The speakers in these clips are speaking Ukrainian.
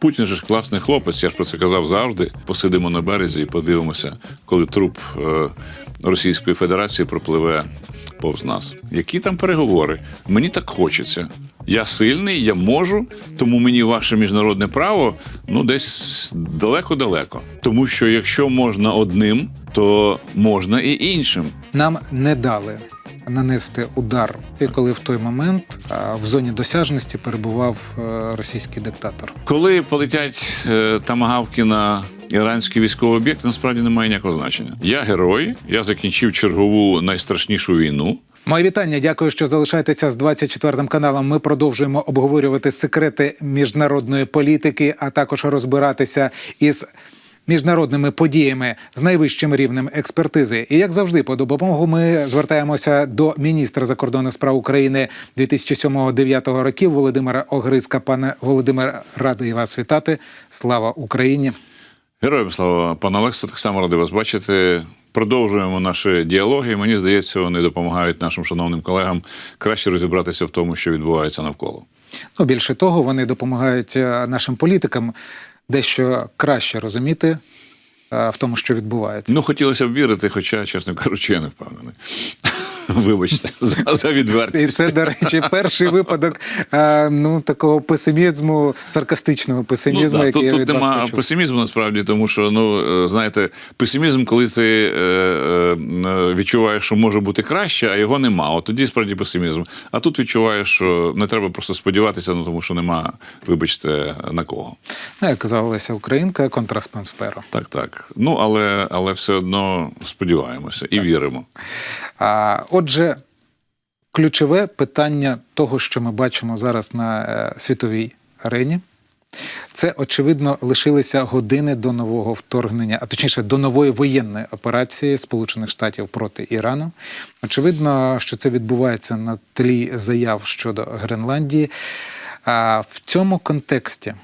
Путін же ж класний хлопець, я ж про це казав завжди. Посидимо на березі і подивимося, коли труп Російської Федерації пропливе повз нас. Які там переговори? Мені так хочеться. Я сильний, я можу, тому мені ваше міжнародне право, десь далеко-далеко. Тому що якщо можна одним, то можна і іншим. Нам не дали нанести удар, коли в той момент в зоні досяжності перебував російський диктатор. Коли полетять томагавки на іранський військовий об'єкт, насправді немає ніякого значення. Я герой, я закінчив чергову найстрашнішу війну. Мої вітання, дякую, що залишаєтеся з 24 каналом. Ми продовжуємо обговорювати секрети міжнародної політики, а також розбиратися із міжнародними подіями з найвищим рівнем експертизи. І, як завжди, по допомогу ми звертаємося до міністра закордонних справ України 2007-2009 років Володимира Огризка. Пане Володимире, радий вас вітати. Слава Україні! Героям слава, пане Олексе, так само радий вас бачити. Продовжуємо наші діалоги. Мені здається, вони допомагають нашим шановним колегам краще розібратися в тому, що відбувається навколо. Більше того, вони допомагають нашим політикам дещо краще розуміти в тому, що відбувається. Хотілося б вірити, хоча, чесно кажучи, я не впевнений. Вибачте за відвертість. І це, до речі, перший випадок такого песимізму, саркастичного песимізму, який я від вас почув. Тут нема песимізму, насправді, тому що, знаєте, песимізм, коли ти відчуваєш, що може бути краще, а його нема. От тоді, справді, песимізм. А тут відчуваєш, що не треба просто сподіватися, тому що нема, вибачте, на кого. Як казала Леся Українка, контра спем сперо. Так. Але все одно сподіваємося і віримо. Отже, ключове питання того, що ми бачимо зараз на світовій арені, це, очевидно, лишилися години до нового вторгнення, а точніше, до нової воєнної операції Сполучених Штатів проти Ірану. Очевидно, що це відбувається на тлі заяв щодо Гренландії. В цьому контексті,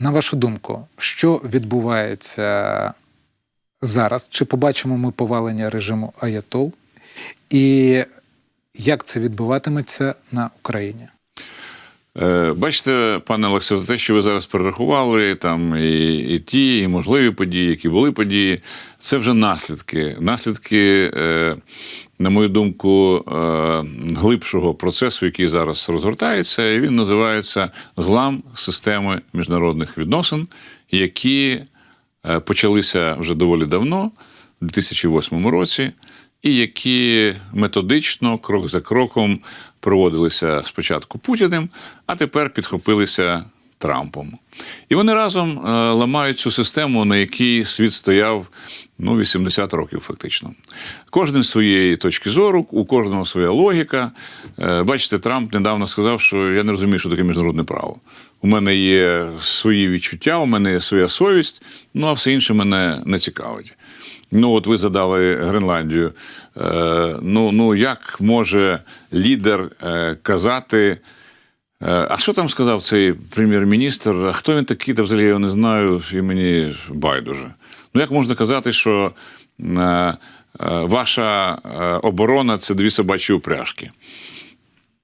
на вашу думку, що відбувається зараз? Чи побачимо ми повалення режиму Аятол? І як це відбуватиметься на Україні? Бачите, пане Олексе, те, що ви зараз перерахували, там і ті, і можливі події, які були події, це вже наслідки. Наслідки, на мою думку, глибшого процесу, який зараз розгортається, і він називається «Злам системи міжнародних відносин», які почалися вже доволі давно, у 2008 році, і які методично, крок за кроком, проводилися спочатку Путіним, а тепер підхопилися Трампом. І вони разом ламають цю систему, на якій світ стояв 80 років фактично. Кожен з своєї точки зору, у кожного своя логіка. Бачите, Трамп недавно сказав, що я не розумію, що таке міжнародне право. У мене є свої відчуття, у мене є своя совість, а все інше мене не цікавить. От ви задали Гренландію. Як може лідер казати, а що там сказав цей прем'єр-міністр, а хто він такий, та взагалі я його не знаю, і мені байдуже. Як можна казати, що ваша оборона – це дві собачі упряжки?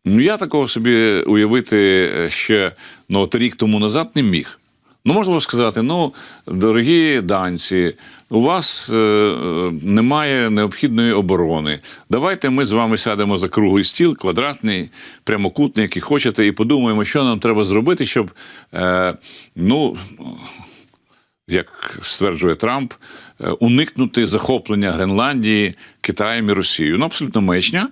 Я такого собі уявити ще рік тому назад не міг. Можна було сказати, дорогі данці, у вас немає необхідної оборони. Давайте ми з вами сядемо за круглий стіл, квадратний, прямокутний, який хочете, і подумаємо, що нам треба зробити, щоб, як стверджує Трамп, уникнути захоплення Гренландії Китаєм і Росією. Абсолютно маячня.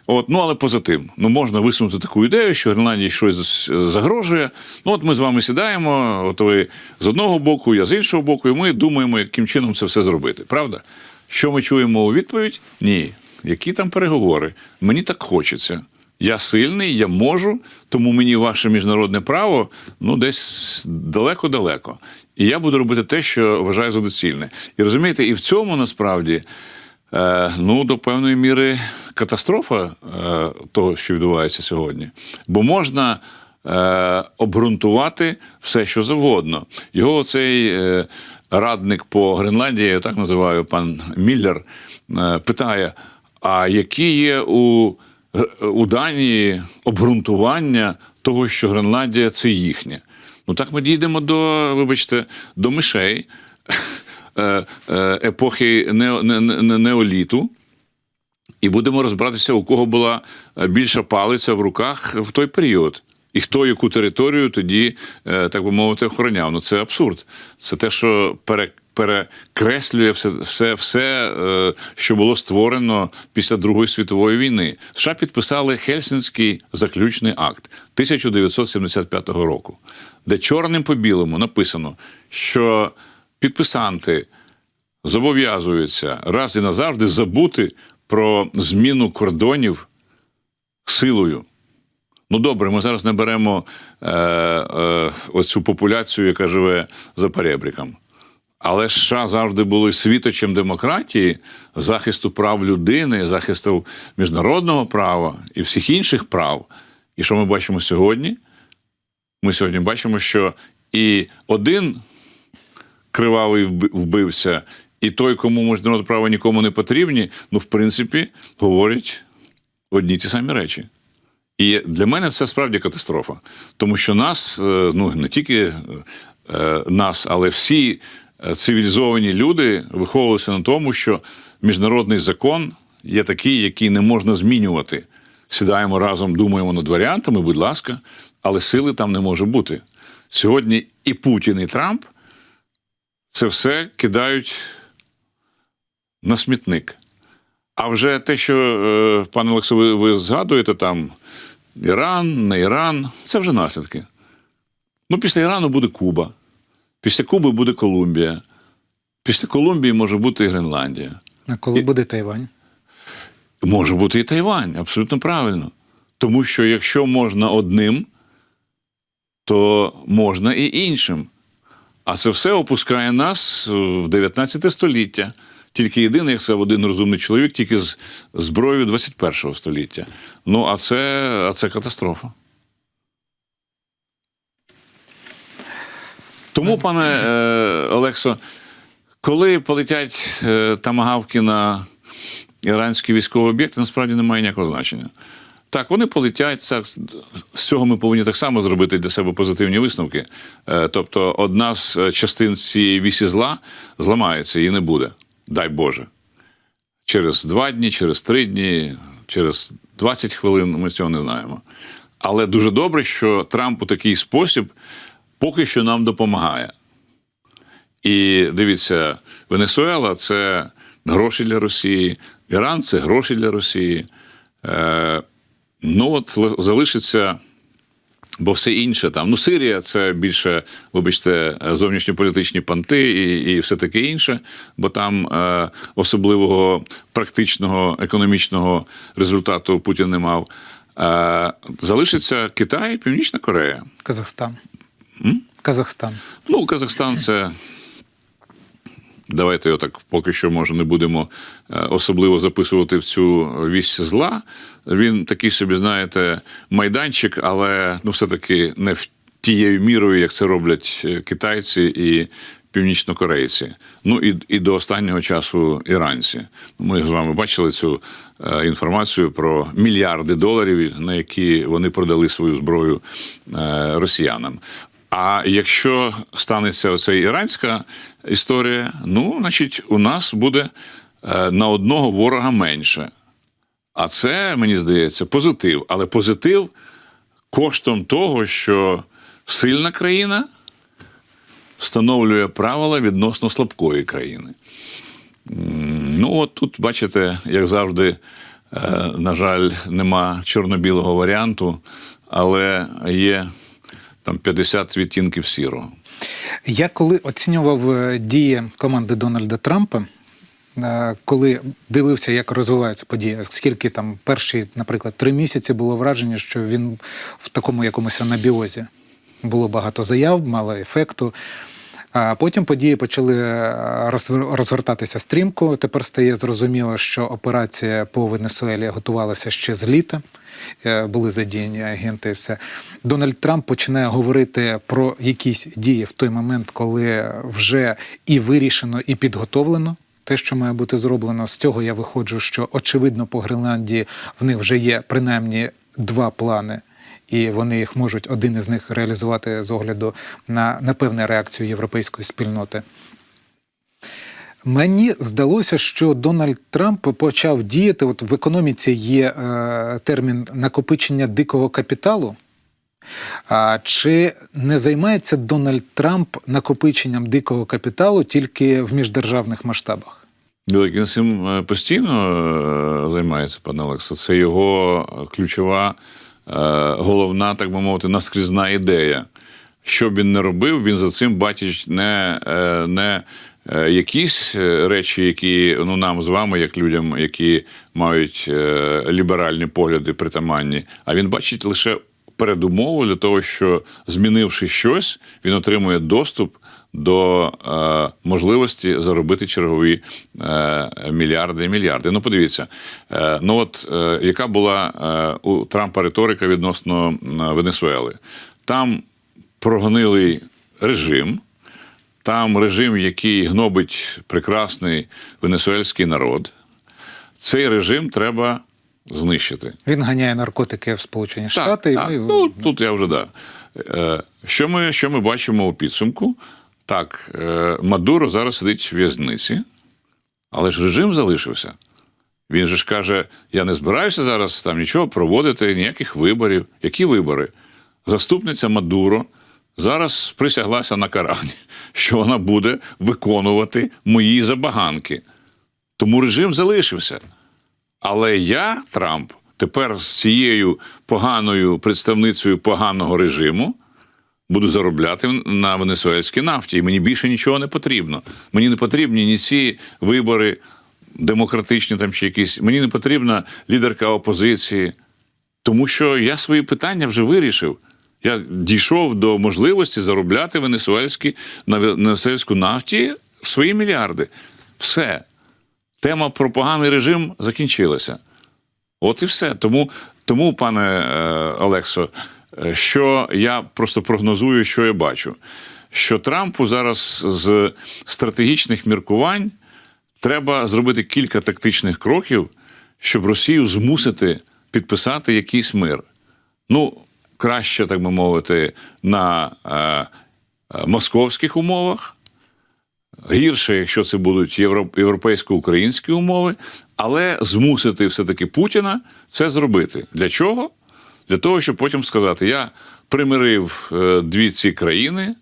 Але поза тим, можна висунути таку ідею, що Гренландії щось загрожує. Ми з вами сідаємо, от ви з одного боку, я з іншого боку, і ми думаємо, яким чином це все зробити. Правда? Що ми чуємо у відповідь? Ні. Які там переговори? Мені так хочеться. Я сильний, я можу, тому мені ваше міжнародне право, десь далеко-далеко. І я буду робити те, що вважаю за доцільне. І розумієте, і в цьому, насправді, до певної міри катастрофа того, що відбувається сьогодні. Бо можна обґрунтувати все, що завгодно. Його цей радник по Гренландії, я так називаю, пан Міллер, питає, а які є у Данії обґрунтування того, що Гренландія – це їхнє? Ну так ми дійдемо вибачте, до мишей епохи неоліту, і будемо розбиратися, у кого була більша палиця в руках в той період. І хто яку територію тоді, так би мовити, охороняв. Ну це абсурд. Це те, що перекреслює все, що було створено після Другої світової війни. США підписали Хельсінський заключний акт 1975 року, де чорним по білому написано, що підписанти зобов'язуються раз і назавжди забути про зміну кордонів силою. Ну добре, ми зараз не беремо оцю популяцію, яка живе за перебріком. Але США завжди були світочем демократії, захисту прав людини, захисту міжнародного права і всіх інших прав. І що ми бачимо сьогодні? Ми сьогодні бачимо, що і один кривавий вбивця, і той, кому міжнародне право нікому не потрібні, ну, в принципі, говорять одні ті самі речі. І для мене це справді катастрофа. Тому що нас, ну не тільки нас, але всі цивілізовані люди виховувалися на тому, що міжнародний закон є такий, який не можна змінювати. Сідаємо разом, думаємо над варіантами, будь ласка, але сили там не може бути. Сьогодні і Путін, і Трамп це все кидають на смітник. А вже те, що, пане Олексо, ви згадуєте там, Іран, не Іран, це вже наслідки. Ну, після Ірану буде Куба, після Куби буде Колумбія, після Колумбії може бути і Гренландія. А коли буде Тайвань? Може бути і Тайвань, абсолютно правильно. Тому що якщо можна одним, то можна і іншим. А це все опускає нас в 19 століття. Тільки єдиний, як сказав один розумний чоловік, тільки з зброєю 21 століття. Ну, а це катастрофа. Тому, пане Олексо, коли полетять томагавки на іранські військові об'єкти, насправді немає ніякого значення. Так, вони полетять, з цього ми повинні так само зробити для себе позитивні висновки. Тобто одна з частин цієї вісі зла зламається і не буде. Дай Боже. Через 2 дні, через 3 дні, через 20 хвилин, ми цього не знаємо. Але дуже добре, що Трамп у такий спосіб поки що нам допомагає. І дивіться, Венесуела – це гроші для Росії, Іран – це гроші для Росії. Ну от залишиться, бо все інше там. Ну, Сирія – це більше, вибачте, зовнішньополітичні понти і все таке інше, бо там особливого практичного економічного результату Путін не мав. Залишиться Китай, Північна Корея. Казахстан. Казахстан. Ну, Казахстан – це... Давайте його так поки що, може, не будемо особливо записувати в цю вісь зла. Він такий собі, знаєте, майданчик, але ну, все-таки не в тією мірою, як це роблять китайці і північнокорейці. Ну і до останнього часу іранці. Ми з вами бачили цю інформацію про мільярди доларів, на які вони продали свою зброю росіянам. А якщо станеться оця іранська історія, ну, значить, у нас буде на одного ворога менше. А це, мені здається, позитив. Але позитив коштом того, що сильна країна встановлює правила відносно слабкої країни. Ну, от тут, бачите, як завжди, на жаль, нема чорно-білого варіанту, але є там 50 відтінків сірого. Я коли оцінював дії команди Дональда Трампа, коли дивився, як розвиваються події, скільки там перші, наприклад, 3 місяці було враження, що він в такому якомусь анабіозі. Було багато заяв, мало ефекту. А потім події почали розгортатися стрімко. Тепер стає зрозуміло, що операція по Венесуелі готувалася ще з літа. Були задіяні агенти і все. Дональд Трамп починає говорити про якісь дії в той момент, коли вже і вирішено, і підготовлено те, що має бути зроблено. З цього я виходжу, що очевидно по Гренландії в них вже є принаймні 2 плани. і вони їх можуть, один із них реалізувати з огляду на певну реакцію європейської спільноти. Мені здалося, що Дональд Трамп почав діяти, от в економіці є термін накопичення дикого капіталу. Чи не займається Дональд Трамп накопиченням дикого капіталу тільки в міждержавних масштабах? Він цим постійно займається, пане Олексо. Це його ключова, головна, так би мовити, наскрізна ідея. Що б він не робив, він за цим бачить не якісь речі, які нам з вами, як людям, які мають ліберальні погляди притаманні, а він бачить лише передумову для того, що, змінивши щось, він отримує доступ до можливості заробити чергові мільярди і мільярди. Ну, подивіться, яка була у Трампа риторика відносно Венесуели. Там прогнилий режим, там режим, який гнобить прекрасний венесуельський народ. Цей режим треба знищити. Він ганяє наркотики в Сполучені Штати. Так. Тут я вже, Що ми бачимо у підсумку? Так, Мадуро зараз сидить в в'язниці, але ж режим залишився. Він же ж каже, я не збираюся зараз там нічого проводити, ніяких виборів. Які вибори? Заступниця Мадуро зараз присяглася на Корані, що вона буде виконувати мої забаганки. Тому режим залишився. Але я, Трамп, тепер з цією поганою представницею поганого режиму буду заробляти на венесуельській нафті. І мені більше нічого не потрібно. Мені не потрібні ні ці вибори демократичні там чи якісь. Мені не потрібна лідерка опозиції. Тому що я свої питання вже вирішив. Я дійшов до можливості заробляти на венесуельську нафті свої мільярди. Все. Тема про поганий режим закінчилася. От і все. Тому, пане Олексо, що я просто прогнозую, що я бачу. Що Трампу зараз з стратегічних міркувань треба зробити кілька тактичних кроків, щоб Росію змусити підписати якийсь мир. Краще, так би мовити, на московських умовах, гірше, якщо це будуть європейсько-українські умови, але змусити все-таки Путіна це зробити. Для чого? Для того, щоб потім сказати, я примирив дві ці країни,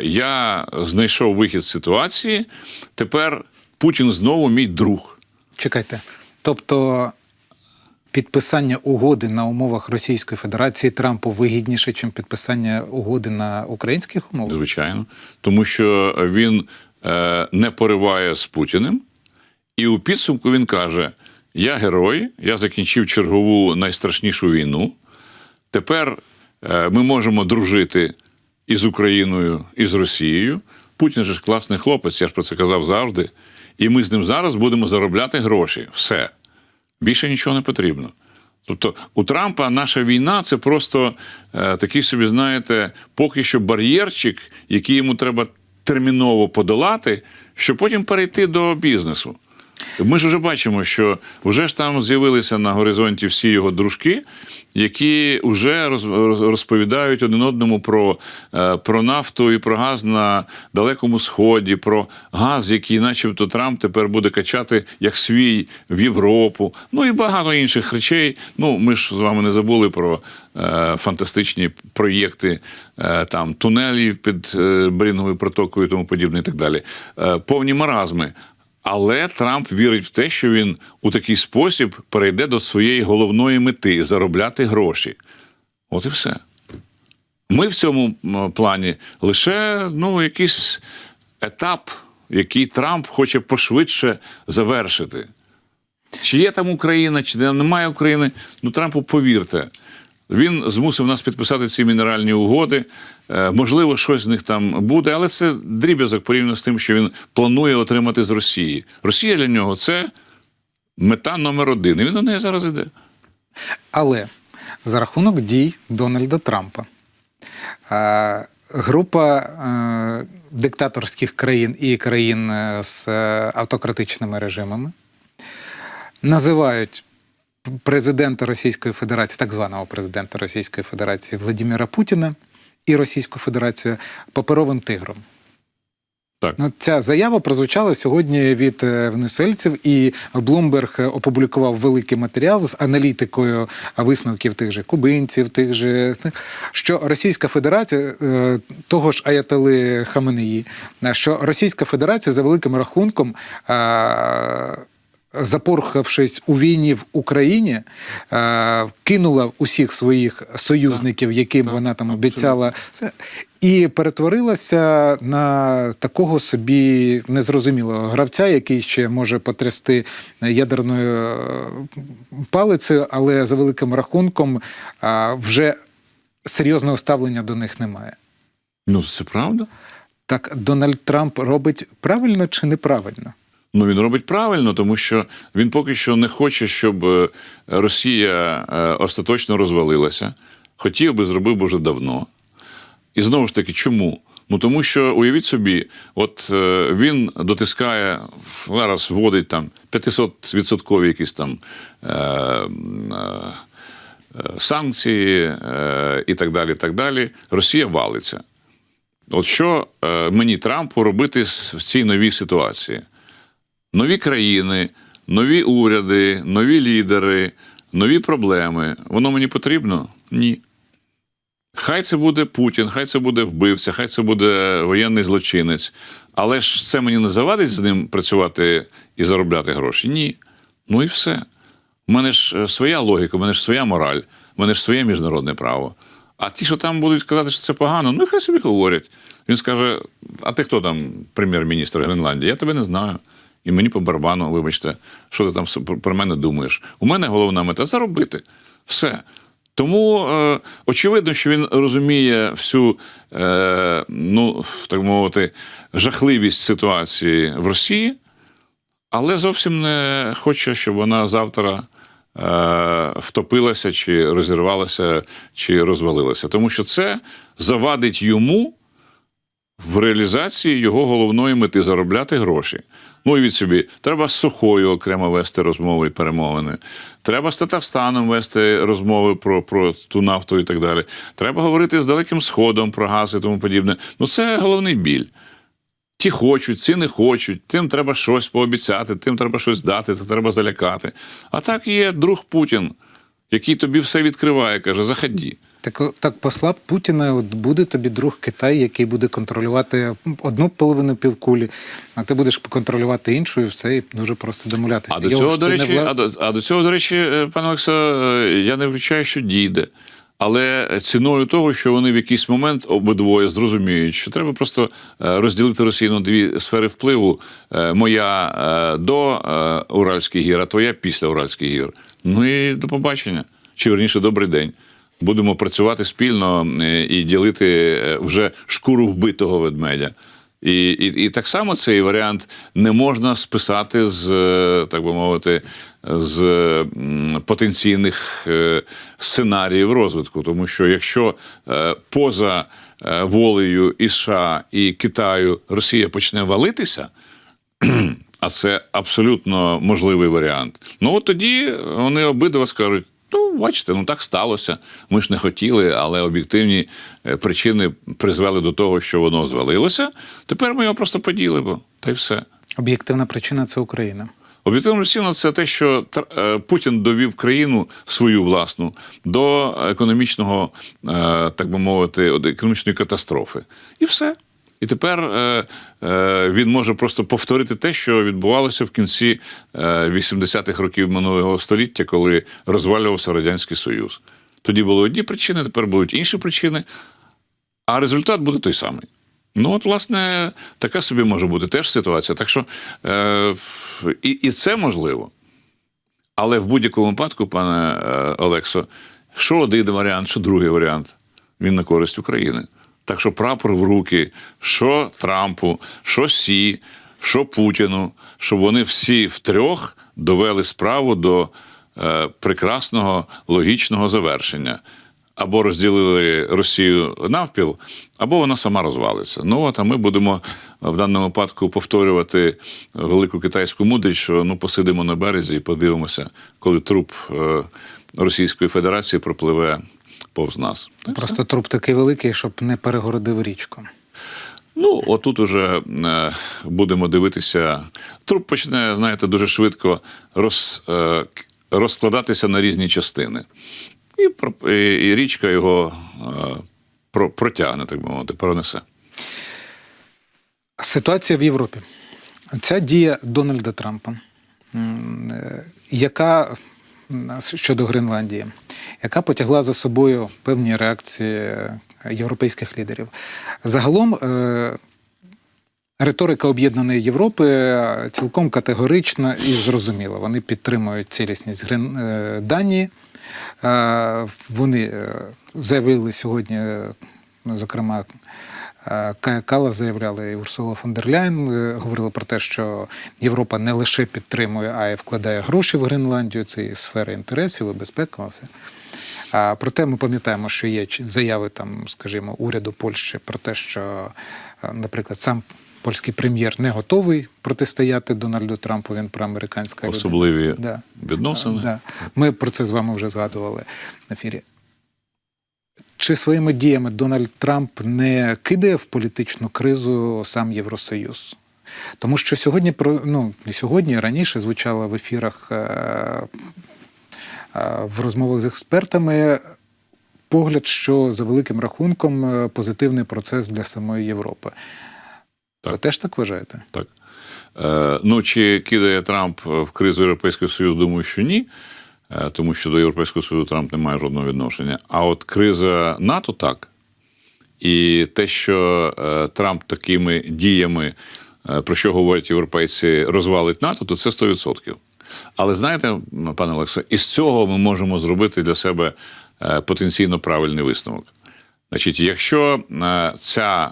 я знайшов вихід з ситуації, тепер Путін знову мій друг. Чекайте, тобто підписання угоди на умовах Російської Федерації Трампу вигідніше, ніж підписання угоди на українських умовах? Звичайно. Тому що він не пориває з Путіним, і у підсумку він каже, я герой, я закінчив чергову найстрашнішу війну, тепер ми можемо дружити і з Україною, і з Росією. Путін же ж класний хлопець, я ж про це казав завжди, і ми з ним зараз будемо заробляти гроші. Все. Більше нічого не потрібно. Тобто у Трампа наша війна – це просто такий собі, знаєте, поки що бар'єрчик, який йому треба терміново подолати, щоб потім перейти до бізнесу. Ми ж вже бачимо, що вже ж там з'явилися на горизонті всі його дружки, які вже розповідають один одному про нафту і про газ на Далекому Сході, про газ, який начебто Трамп тепер буде качати як свій в Європу. І багато інших речей. Ми ж з вами не забули про фантастичні проєкти там тунелів під Беринговою протокою і тому подібне і так далі. Повні маразми. Але Трамп вірить в те, що він у такий спосіб перейде до своєї головної мети – заробляти гроші. От і все. Ми в цьому плані лише якийсь етап, який Трамп хоче пошвидше завершити. Чи є там Україна, чи немає України, Трампу повірте. Він змусив нас підписати ці мінеральні угоди. Можливо, щось з них там буде, але це дріб'язок порівняно з тим, що він планує отримати з Росії. Росія для нього – це мета номер один, і він до неї зараз іде. Але за рахунок дій Дональда Трампа група диктаторських країн і країн з автократичними режимами називають президента Російської Федерації, так званого президента Російської Федерації Владимира Путіна і Російську Федерацію паперовим тигром. Так. Ця заява прозвучала сьогодні від венесуельців, і Блумберг опублікував великий матеріал з аналітикою висновків тих же кубинців, що Російська Федерація, того ж Аятоли Хаменеї, що Російська Федерація за великим рахунком, запорхавшись у війні в Україні, кинула усіх своїх союзників, яким вона там обіцяла, і перетворилася на такого собі незрозумілого гравця, який ще може потрясти ядерною палицею, але за великим рахунком вже серйозного ставлення до них немає. Ну, це правда. Так Дональд Трамп робить правильно чи неправильно? Ну, він робить правильно, тому що він поки що не хоче, щоб Росія остаточно розвалилася. Хотів би, зробив би вже давно. І знову ж таки, чому? Ну, тому що, уявіть собі, от він дотискає, зараз вводить там 500% якісь там санкції і так далі, і так далі. Росія валиться. От що мені Трампу робити в цій новій ситуації? Нові країни, нові уряди, нові лідери, нові проблеми. Воно мені потрібно? Ні. Хай це буде Путін, хай це буде вбивця, хай це буде воєнний злочинець. Але ж це мені не завадить з ним працювати і заробляти гроші? Ні. Ну і все. У мене ж своя логіка, у мене ж своя мораль, у мене ж своє міжнародне право. А ті, що там будуть казати, що це погано, ну хай собі говорять. Він скаже, а ти хто там прем'єр-міністр Гренландії? Я тебе не знаю. І мені по барабану, вибачте, що ти там про мене думаєш. У мене головна мета – заробити. Все. Тому очевидно, що він розуміє всю, ну, так мовити, жахливість ситуації в Росії, але зовсім не хоче, щоб вона завтра втопилася, чи розірвалася, чи розвалилася. Тому що це завадить йому в реалізації його головної мети – заробляти гроші. Ну, уявіть собі, треба з Сухою окремо вести розмови і перемовини. Треба з Татарстаном вести розмови про ту нафту і так далі. Треба говорити з Далеким Сходом про газ і тому подібне. Ну, це головний біль. Ті хочуть, ці не хочуть, тим треба щось пообіцяти, тим треба щось дати, це треба залякати. А так є друг Путін, який тобі все відкриває, каже, заходи. Так посла Путіна, от буде тобі друг Китай, який буде контролювати одну половину півкулі, а ти будеш контролювати іншу, і все, і дуже просто домовлятися. А до цього, до речі, пане Олексо, я не вважаю, що дійде. Але ціною того, що вони в якийсь момент обидвоє зрозуміють, що треба просто розділити Росію на дві сфери впливу. Моя до Уральських гір, а твоя після Уральських гір. Ну і до побачення. Чи, верніше, добрий день. Будемо працювати спільно і ділити вже шкуру вбитого ведмедя. І так само цей варіант не можна списати з, так би мовити, з потенційних сценаріїв розвитку. Тому що якщо поза волею і США, і Китаю Росія почне валитися, а це абсолютно можливий варіант, ну от тоді вони обидва скажуть, ну, бачите, ну так сталося. Ми ж не хотіли, але об'єктивні причини призвели до того, що воно звалилося. Тепер ми його просто поділимо, та й все. Об'єктивна причина – це Україна. Об'єктивна причина – це те, що Путін довів країну свою власну до економічного, так би мовити, економічної катастрофи. І все. І тепер він може просто повторити те, що відбувалося в кінці 80-х років минулого століття, коли розвалювався Радянський Союз. Тоді були одні причини, тепер будуть інші причини, а результат буде той самий. Ну, от, власне, така собі може бути теж ситуація. Так що і це можливо. Але в будь-якому випадку, пане Олексо, що один варіант, що другий варіант, він на користь України. Так що прапор в руки, що Трампу, що Сі, що Путіну, щоб вони всі втрьох довели справу до прекрасного, логічного завершення. або розділили Росію навпіл, або вона сама розвалиться. Ну от, а ми будемо в даному випадку повторювати велику китайську мудрість, що посидимо на березі і подивимося, коли труп Російської Федерації пропливе повз нас. Просто труп такий великий, щоб не перегородив річку. Отут уже будемо дивитися. Труп почне, знаєте, дуже швидко розкладатися на різні частини. І річка його протягне, так би мовити, пронесе. Ситуація в Європі. Ця дія Дональда Трампа, яка щодо Гренландії, яка потягла за собою певні реакції європейських лідерів. Загалом риторика Об'єднаної Європи цілком категорична і зрозуміла. Вони підтримують цілісність Данії. Вони заявили сьогодні, зокрема, Кая Каллас заявляли, і Урсула фон дер Ляйн говорили про те, що Європа не лише підтримує, а й вкладає гроші в Гренландію, це і сфера інтересів, і безпека, все. Проте ми пам'ятаємо, що є заяви, скажімо, уряду Польщі про те, що, наприклад, сам польський прем'єр не готовий протистояти Дональду Трампу, він проамериканська людина. Особливі відносини. Да. Ми про це з вами вже згадували в ефірі. Чи своїми діями Дональд Трамп не кидає в політичну кризу сам Євросоюз? Тому що сьогодні, не сьогодні, а раніше звучало в ефірах, в розмовах з експертами погляд, що за великим рахунком позитивний процес для самої Європи. Так. Ви теж так вважаєте? Так. Чи кидає Трамп в кризу Європейського Союзу? Думаю, що ні. Тому що до Європейського Союзу Трамп не має жодного відношення. А от криза НАТО – так. І те, що Трамп такими діями, про що говорять європейці, розвалить НАТО, то це 100%. Але знаєте, пане Олексо, із цього ми можемо зробити для себе потенційно правильний висновок. Значить, якщо ця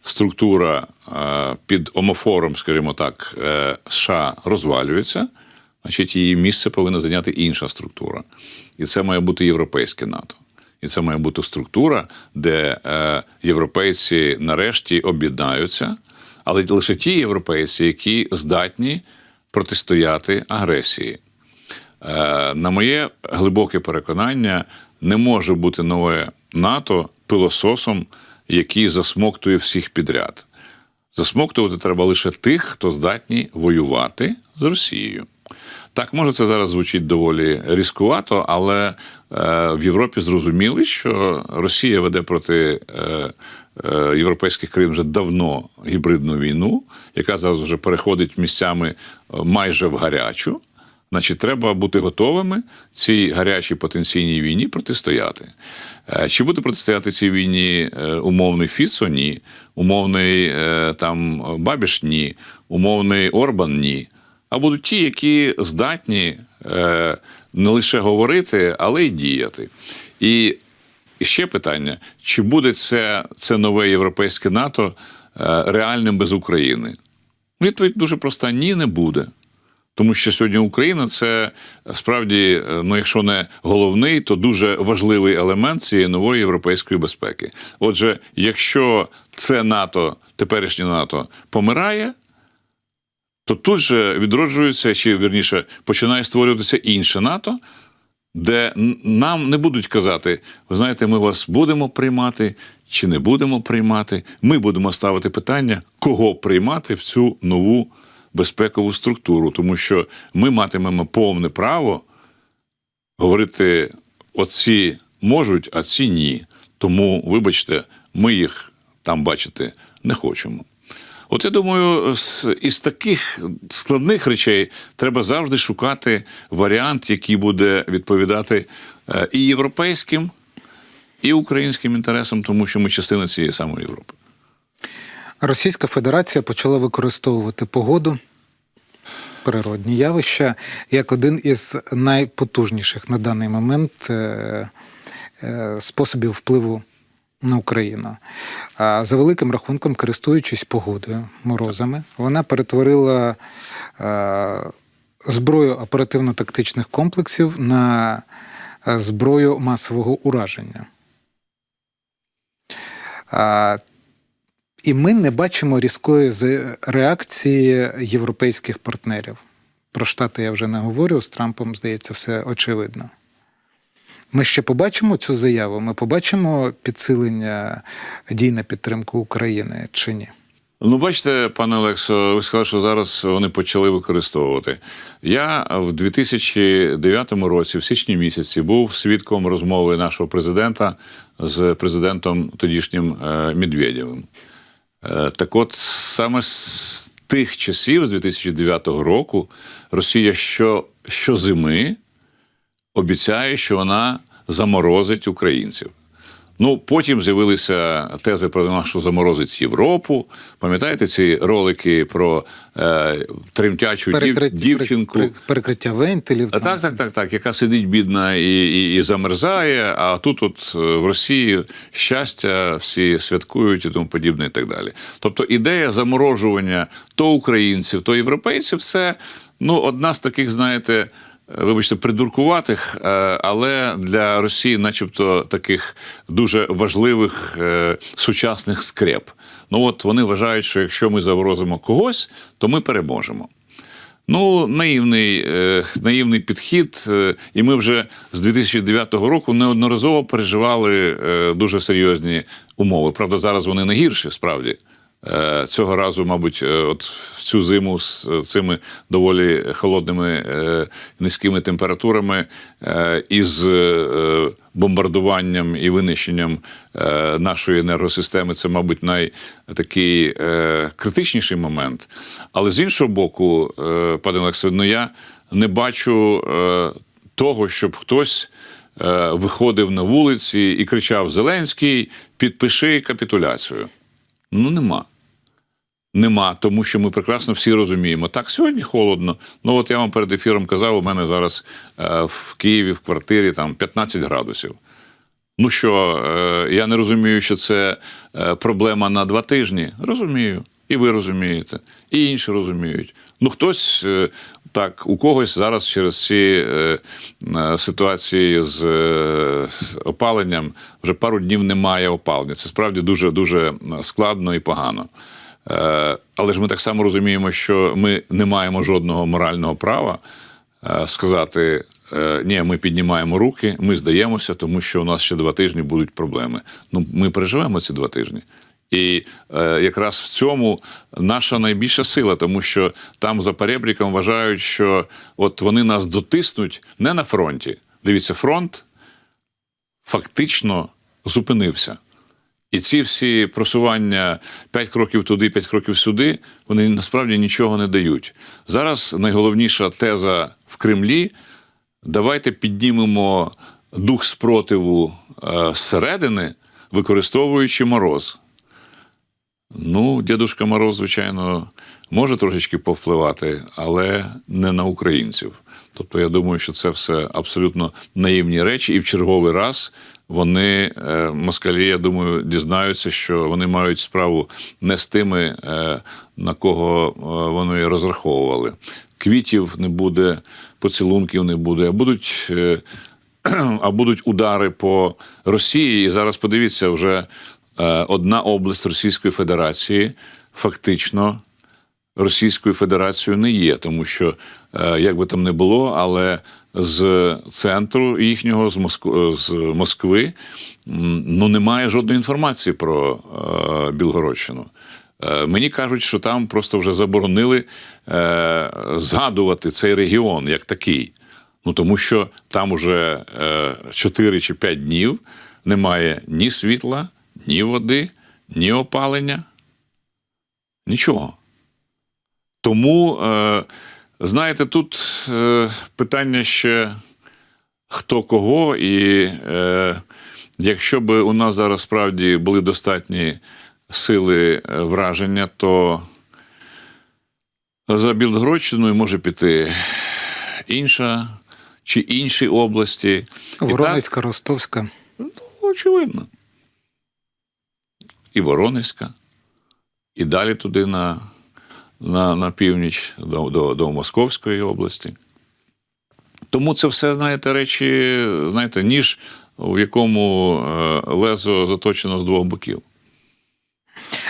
структура під омофором, скажімо так, США розвалюється, значить, її місце повинна зайняти інша структура. І це має бути європейське НАТО. І це має бути структура, де європейці нарешті об'єднаються, але лише ті європейці, які здатні протистояти агресії. На моє глибоке переконання, не може бути нове НАТО пилососом, який засмоктує всіх підряд. Засмоктувати треба лише тих, хто здатні воювати з Росією. Так, може, це зараз звучить доволі різкувато, але в Європі зрозуміли, що Росія веде проти європейських країн вже давно гібридну війну, яка зараз вже переходить місцями майже в гарячу. Значить, треба бути готовими цій гарячій потенційній війні протистояти. Чи буде протистояти цій війні умовний Фіцо? Ні. Умовний Бабіш? Ні. Умовний Орбан? Ні. А будуть ті, які здатні не лише говорити, але й діяти. І ще питання, чи буде це нове європейське НАТО реальним без України? Відповідь дуже проста – ні, не буде. Тому що сьогодні Україна – це справді, якщо не головний, то дуже важливий елемент цієї нової європейської безпеки. Отже, якщо це НАТО, теперішнє НАТО, помирає, то тут же відроджується, чи, вірніше, починає створюватися інше НАТО, де нам не будуть казати, ви знаєте, ми вас будемо приймати чи не будемо приймати. Ми будемо ставити питання, кого приймати в цю нову безпекову структуру, тому що ми матимемо повне право говорити, оці можуть, а ці ні. Тому, вибачте, ми їх там бачити не хочемо. От я думаю, із таких складних речей треба завжди шукати варіант, який буде відповідати і європейським, і українським інтересам, тому що ми частина цієї самої Європи. Російська Федерація почала використовувати погоду, природні явища, як один із найпотужніших на даний момент способів впливу на Україну. За великим рахунком, користуючись погодою, морозами, вона перетворила зброю оперативно-тактичних комплексів на зброю масового ураження. І ми не бачимо різкої реакції європейських партнерів. Про Штати я вже не говорю, з Трампом, здається, все очевидно. Ми ще побачимо цю заяву? Ми побачимо підсилення дій на підтримку України чи ні? Ну, бачите, пане Олексо, ви сказали, що зараз вони почали використовувати. Я в 2009 році, в січні місяці, був свідком розмови нашого президента з президентом тодішнім Медведєвим. Так от, саме з тих часів, з 2009 року, Росія щозими обіцяє, що вона заморозить українців. Ну, потім з'явилися тези про те, що заморозить Європу. Пам'ятаєте ці ролики про тремтячу дівчинку? Перекриття вентилів. Так, яка сидить бідна і замерзає, а тут от в Росії щастя, всі святкують і тому подібне і так далі. Тобто ідея заморожування то українців, то європейців – це одна з таких, знаєте, вибачте, придуркуватих, але для Росії начебто таких дуже важливих сучасних скреп. Ну от вони вважають, що якщо ми заморозимо когось, то ми переможемо. Ну, наївний підхід, і ми вже з 2009 року неодноразово переживали дуже серйозні умови. Правда, зараз вони не гірші, справді. Цього разу, мабуть, от в цю зиму з цими доволі холодними низькими температурами і з бомбардуванням і винищенням нашої енергосистеми, це, мабуть, найтакий критичніший момент. Але з іншого боку, пане Олексію, я не бачу того, щоб хтось виходив на вулиці і кричав: «Зеленський, підпиши капітуляцію». Ну, нема, тому що ми прекрасно всі розуміємо. Так, сьогодні холодно. Ну, от я вам перед ефіром казав, у мене зараз в Києві в квартирі там 15 градусів. Ну що, я не розумію, що це проблема на 2 тижні? Розумію. І ви розумієте, і інші розуміють. Ну, хтось, так, у когось зараз через ці ситуації з опаленням вже пару днів немає опалення. Це справді дуже-дуже складно і погано. Але ж ми так само розуміємо, що ми не маємо жодного морального права сказати: ні, ми піднімаємо руки, ми здаємося, тому що у нас ще 2 тижні будуть проблеми. Ну, ми переживемо ці 2 тижні. І якраз в цьому наша найбільша сила, тому що там за перебріком вважають, що от вони нас дотиснуть не на фронті. Дивіться, фронт фактично зупинився. І ці всі просування 5 кроків туди, 5 кроків сюди, вони насправді нічого не дають. Зараз найголовніша теза в Кремлі – давайте піднімемо дух спротиву зсередини, використовуючи мороз. Ну, Дідушка Мороз, звичайно, може трошечки повпливати, але не на українців. Тобто, я думаю, що це все абсолютно наївні речі, і в черговий раз вони, москалі, я думаю, дізнаються, що вони мають справу не з тими, на кого вони розраховували. Квітів не буде, поцілунків не буде, а будуть удари по Росії. І зараз подивіться, вже одна область Російської Федерації фактично Російською Федерацією не є, тому що, як би там не було, але з центру їхнього, з Москви, немає жодної інформації про Білгородщину. Мені кажуть, що там просто вже заборонили згадувати цей регіон як такий. Ну, тому що там уже 4 чи 5 днів немає ні світла, ні води, ні опалення, нічого. Тому, знаєте, тут питання ще хто кого, і якщо б у нас зараз справді були достатні сили враження, то за Білгородщиною може піти інша чи інші області. Воронезька, Ростовська. Ну, очевидно. І Воронезька, і далі туди на північ, до Московської області. Тому це все, знаєте, речі, знаєте, ніж, в якому лезо заточено з двох боків.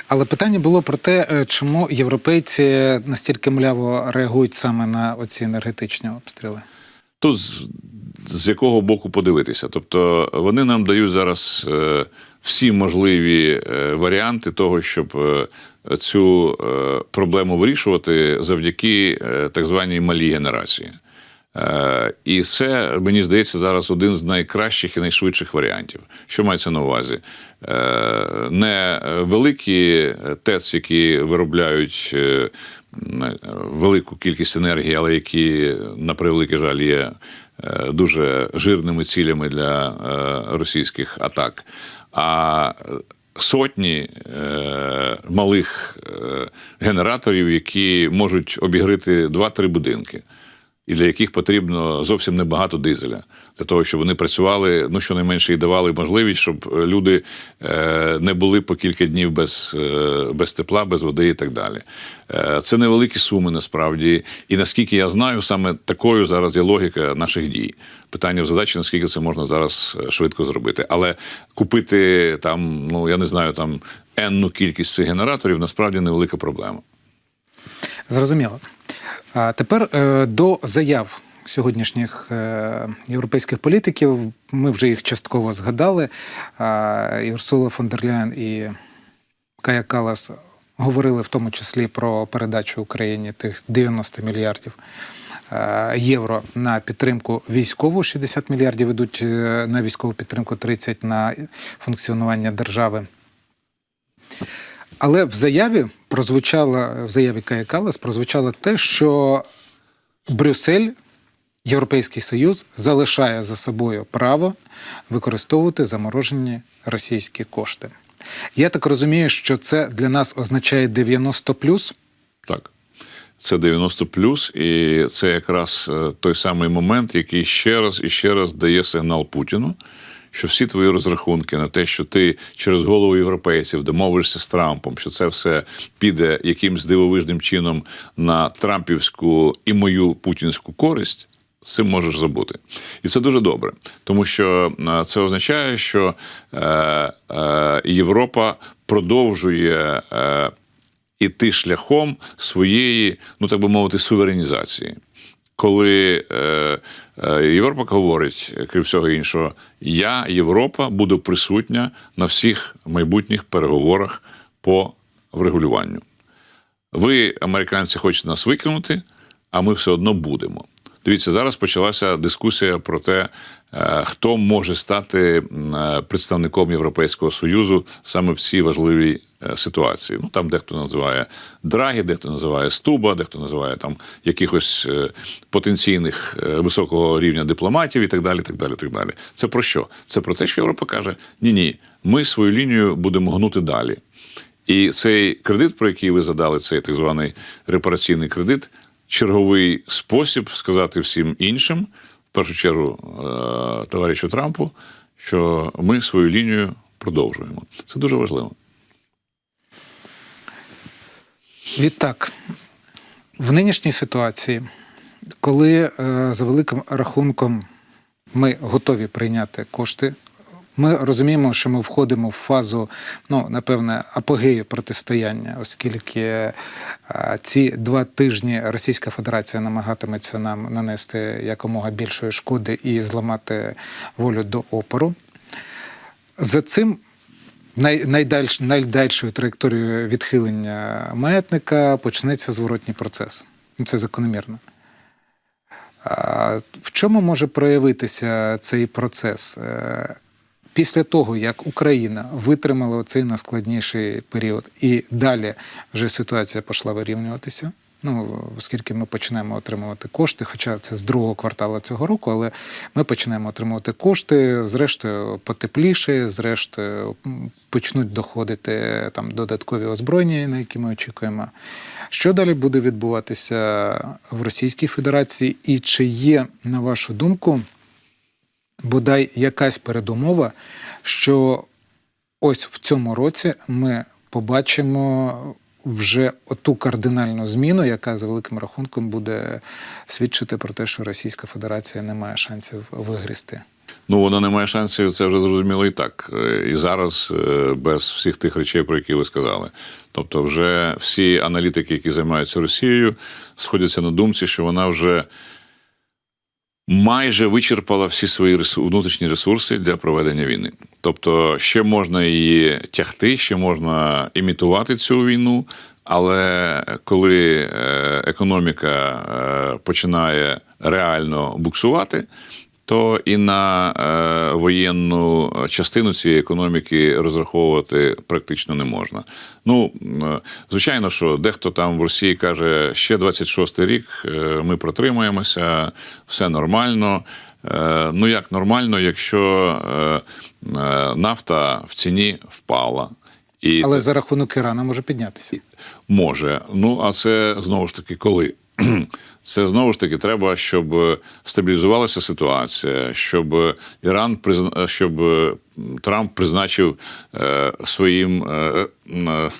Але питання було про те, чому європейці настільки мляво реагують саме на оці енергетичні обстріли. Тут з якого боку подивитися. Тобто вони нам дають зараз всі можливі варіанти того, щоб цю проблему вирішувати завдяки так званій малій генерації. І це, мені здається, зараз один з найкращих і найшвидших варіантів. Що мається на увазі? Не великі ТЕЦ, які виробляють велику кількість енергії, але які, на превеликий жаль, є дуже жирними цілями для російських атак, а сотні малих генераторів, які можуть обігріти 2-3 будинки, і для яких потрібно зовсім небагато дизеля, для того, щоб вони працювали, ну, щонайменше і давали можливість, щоб люди не були по кілька днів без тепла, без води і так далі. Це невеликі суми, насправді, і наскільки я знаю, саме такою зараз є логіка наших дій. Питання в задачі, наскільки це можна зараз швидко зробити. Але купити там, ну, я не знаю, там енну кількість цих генераторів, насправді невелика проблема. Зрозуміло. А тепер до заяв сьогоднішніх європейських політиків. Ми вже їх частково згадали. І Урсула фон дер Ляєн, і Кая Каллас говорили в тому числі про передачу Україні тих 90 мільярдів євро на підтримку військову, 60 мільярдів йдуть на військову підтримку, 30 на функціонування держави. Але в заяві Кая Каллас прозвучало те, що Брюссель, Європейський Союз залишає за собою право використовувати заморожені російські кошти. Я так розумію, що це для нас означає 90+? Так. Це 90+, і це якраз той самий момент, який ще раз і ще раз дає сигнал Путіну, що всі твої розрахунки на те, що ти через голову європейців домовишся з Трампом, що це все піде якимсь дивовижним чином на трампівську і мою путінську користь, з цим можеш забути. І це дуже добре, тому що це означає, що Європа продовжує іти шляхом своєї, ну так би мовити, суверенізації. Коли Європа говорить, крім всього іншого, я, Європа, буду присутня на всіх майбутніх переговорах по врегулюванню. Ви, американці, хочете нас викинути, а ми все одно будемо. Дивіться, зараз почалася дискусія про те, хто може стати представником Європейського Союзу саме в цій важливій ситуації. Ну, там дехто називає Драгі, дехто називає Стуба, дехто називає там якихось потенційних високого рівня дипломатів і так далі, так далі, так далі. Це про що? Це про те, що Європа каже, ні-ні, ми свою лінію будемо гнути далі. І цей кредит, про який ви задали, цей так званий репараційний кредит, черговий спосіб сказати всім іншим, в першу чергу товаришу Трампу, що ми свою лінію продовжуємо. Це дуже важливо. Відтак, в нинішній ситуації, коли за великим рахунком ми готові прийняти кошти, ми розуміємо, що ми входимо в фазу, ну, напевне, апогею протистояння, оскільки ці 2 тижні Російська Федерація намагатиметься нам нанести якомога більшої шкоди і зламати волю до опору. За цим найдальшою траєкторією відхилення маятника почнеться зворотній процес. Це закономірно. В чому може проявитися цей процес? Після того, як Україна витримала оцей найскладніший період і далі вже ситуація пішла вирівнюватися, ну, оскільки ми почнемо отримувати кошти, хоча це з другого кварталу цього року, але ми почнемо отримувати кошти, зрештою потепліше, зрештою почнуть доходити там додаткові озброєння, на які ми очікуємо. Що далі буде відбуватися в Російській Федерації і чи є, на вашу думку, бодай якась передумова, що ось в цьому році ми побачимо вже оту кардинальну зміну, яка за великим рахунком буде свідчити про те, що Російська Федерація не має шансів вигрізти? Ну, вона не має шансів, це вже зрозуміло і так. І зараз без всіх тих речей, про які ви сказали. Тобто вже всі аналітики, які займаються Росією, сходяться на думці, що вона вже майже вичерпала всі свої внутрішні ресурси для проведення війни. Тобто ще можна її тягти, ще можна імітувати цю війну, але коли економіка починає реально буксувати, то і на воєнну частину цієї економіки розраховувати практично не можна. Ну, звичайно, що дехто там в Росії каже, ще 26-й рік ми протримаємося, все нормально. Ну, як нормально, якщо нафта в ціні впала. Але за рахунок Ірану може піднятися. Може. Ну, а це, знову ж таки, коли? Це, знову ж таки, треба, щоб стабілізувалася ситуація, щоб щоб Трамп призначив своїм,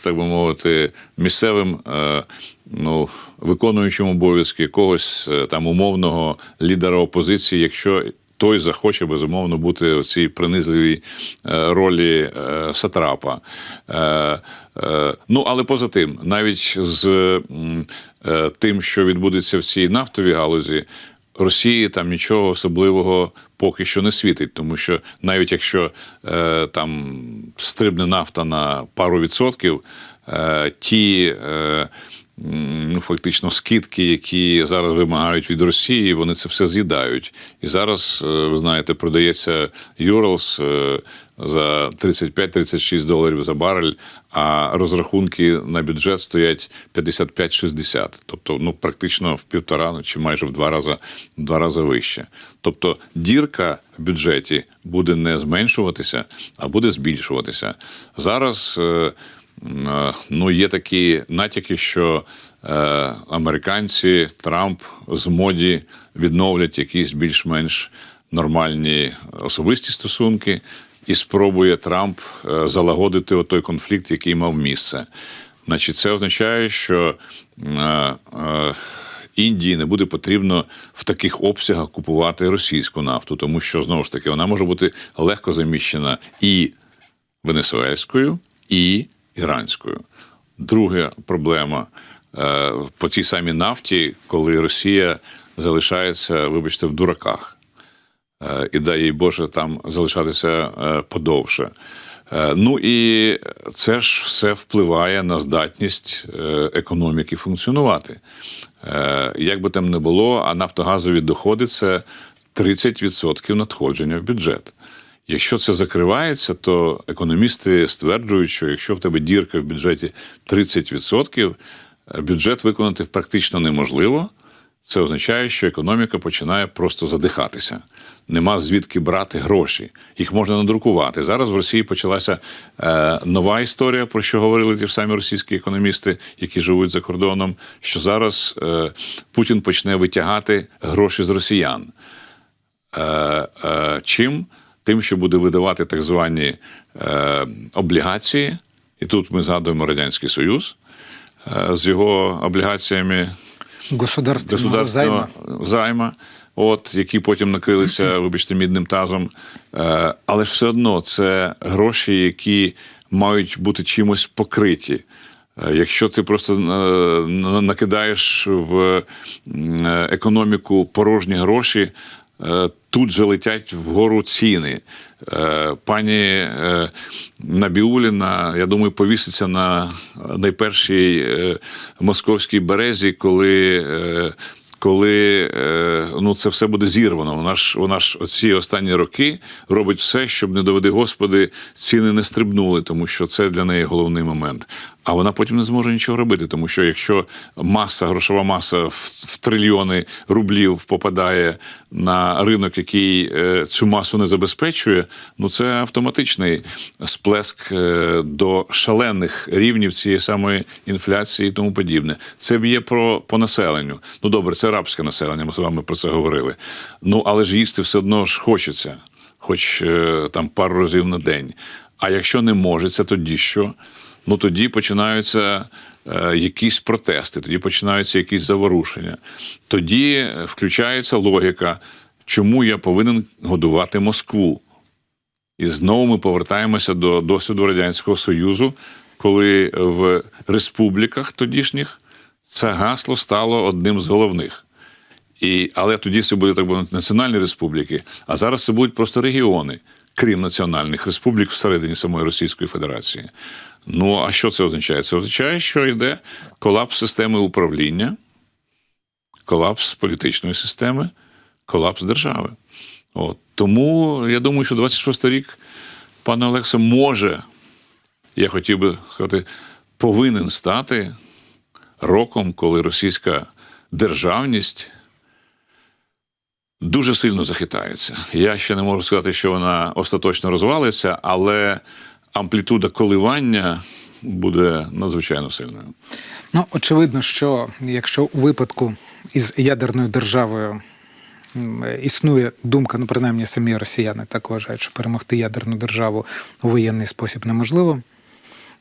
так би мовити, місцевим, виконуючим обов'язки якогось там умовного лідера опозиції, якщо той захоче, безумовно, бути в цій принизливій ролі сатрапа. Ну, але поза тим, навіть з тим, що відбудеться в цій нафтовій галузі, Росії там нічого особливого поки що не світить, тому що навіть якщо там стрибне нафта на пару відсотків, ті фактично скидки, які зараз вимагають від Росії, вони це все з'їдають. І зараз, ви знаєте, продається Юралс за $35-36 за барель, а розрахунки на бюджет стоять 55-60. Тобто, практично в півтора, чи майже в два рази вище. Тобто, дірка в бюджеті буде не зменшуватися, а буде збільшуватися. Зараз є такі натяки, що американці, Трамп з моді відновлять якісь більш-менш нормальні особисті стосунки, і спробує Трамп залагодити той конфлікт, який мав місце. Значить, це означає, що Індії не буде потрібно в таких обсягах купувати російську нафту, тому що, знову ж таки, вона може бути легко заміщена і венесуельською, і іранською. Друга проблема по цій самій нафті, коли Росія залишається, вибачте, в дураках. І дай їй Боже там залишатися подовше. Ну і це ж все впливає на здатність економіки функціонувати. Як би там не було, а нафтогазові доходи – це 30% надходження в бюджет. Якщо це закривається, то економісти стверджують, що якщо в тебе дірка в бюджеті 30%, бюджет виконати практично неможливо. Це означає, що економіка починає просто задихатися. Нема звідки брати гроші. Їх можна надрукувати. Зараз в Росії почалася нова історія, про що говорили ті ж самі російські економісти, які живуть за кордоном, що зараз Путін почне витягати гроші з росіян. Чим? Тим, що буде видавати так звані облігації. І тут ми згадуємо Радянський Союз з його облігаціями государственного займа, які потім накрилися, вибачте, мідним тазом. Але все одно це гроші, які мають бути чимось покриті. Якщо ти просто накидаєш в економіку порожні гроші, тут же летять вгору ціни. Пані Набіулліна, я думаю, повіситься на найпершій московській березі, коли це все буде зірвано. Вона ж оці останні роки робить все, щоб, не доведи Господи, ціни не стрибнули, тому що це для неї головний момент. А вона потім не зможе нічого робити, тому що якщо грошова маса в трильйони рублів попадає на ринок, який цю масу не забезпечує, це автоматичний сплеск до шалених рівнів цієї самої інфляції і тому подібне. Це б'є по населенню. Добре, це рабське населення, ми з вами про це говорили. Але ж їсти все одно ж хочеться, хоч там пару разів на день. А якщо не може, це тоді що? Тоді починаються якісь протести, тоді починаються якісь заворушення. Тоді включається логіка, чому я повинен годувати Москву. І знову ми повертаємося до досвіду Радянського Союзу, коли в республіках тодішніх це гасло стало одним з головних. Але тоді це були, так би мовити, національні республіки, а зараз це будуть просто регіони, крім національних республік всередині самої Російської Федерації. Ну, а що це означає? Це означає, що йде колапс системи управління, колапс політичної системи, колапс держави. Тому я думаю, що 26-й рік, пане Олексо, може, я хотів би сказати, повинен стати роком, коли російська державність дуже сильно захитається. Я ще не можу сказати, що вона остаточно розвалиться, але амплітуда коливання буде надзвичайно сильною. Ну, очевидно, що якщо у випадку із ядерною державою існує думка, ну, принаймні самі росіяни так вважають, що перемогти ядерну державу у воєнний спосіб неможливо,